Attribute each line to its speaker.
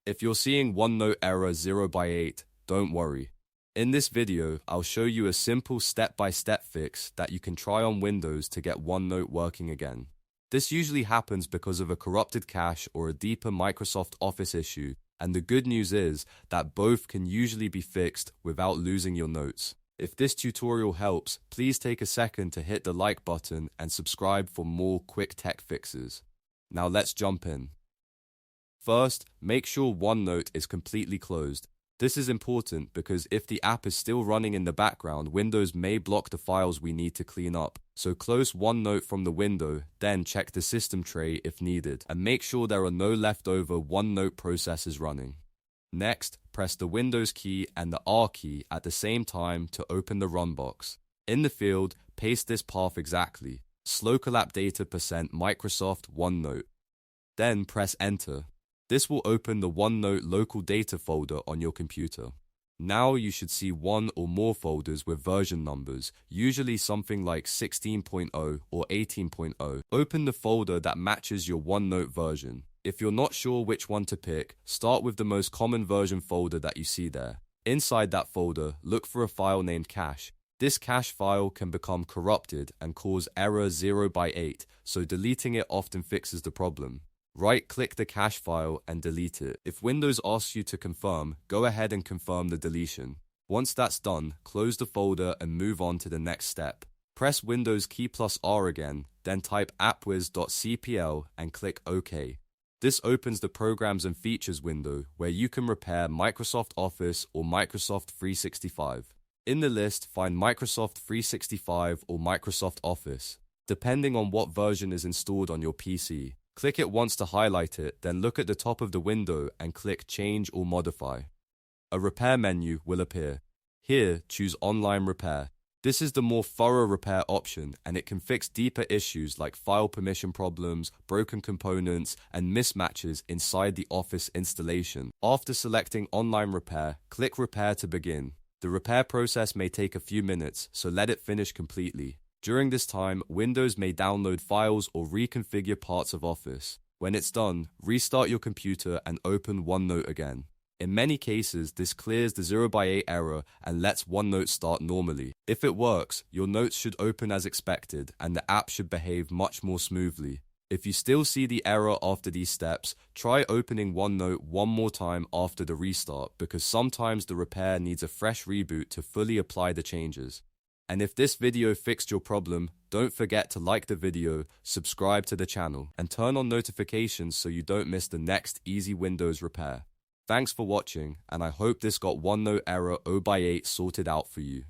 Speaker 1: If you're seeing OneNote error 0 by 8, don't worry. In this video, I'll show you a simple step-by-step fix that you can try on Windows to get OneNote working again. This usually happens because of a corrupted cache or a deeper Microsoft Office issue, and the good news is that both can usually be fixed without losing your notes. If this tutorial helps, please take a second to hit the like button and subscribe for more quick tech fixes. Now let's jump in. First, make sure OneNote is completely closed. This is important because if the app is still running in the background, Windows may block the files we need to clean up. So close OneNote from the window, then check the system tray if needed, and make sure there are no leftover OneNote processes running. Next, press the Windows key and the R key at the same time to open the run box. In the field, paste this path exactly, local AppData %Microsoft OneNote. Then press Enter. This will open the OneNote local data folder on your computer. Now you should see one or more folders with version numbers, usually something like 16.0 or 18.0. Open the folder that matches your OneNote version. If you're not sure which one to pick, start with the most common version folder that you see there. Inside that folder, look for a file named cache. This cache file can become corrupted and cause error 0 by 8, so deleting it often fixes the problem. Right-click the cache file and delete it. If Windows asks you to confirm, go ahead and confirm the deletion. Once that's done, close the folder and move on to the next step. Press Windows key plus R again, then type appwiz.cpl and click OK. This opens the Programs and Features window where you can repair Microsoft Office or Microsoft 365. In the list, find Microsoft 365 or Microsoft Office, depending on what version is installed on your PC. Click it once to highlight it, then look at the top of the window and click Change or Modify. A repair menu will appear. Here, choose Online Repair. This is the more thorough repair option, and it can fix deeper issues like file permission problems, broken components, and mismatches inside the Office installation. After selecting Online Repair, click Repair to begin. The repair process may take a few minutes, so let it finish completely. During this time, Windows may download files or reconfigure parts of Office. When it's done, restart your computer and open OneNote again. In many cases, this clears the 0 by 8 error and lets OneNote start normally. If it works, your notes should open as expected and the app should behave much more smoothly. If you still see the error after these steps, try opening OneNote one more time after the restart because sometimes the repair needs a fresh reboot to fully apply the changes. And if this video fixed your problem, don't forget to like the video, subscribe to the channel, and turn on notifications so you don't miss the next easy Windows repair. Thanks for watching, and I hope this got OneNote error 0 by 8 sorted out for you.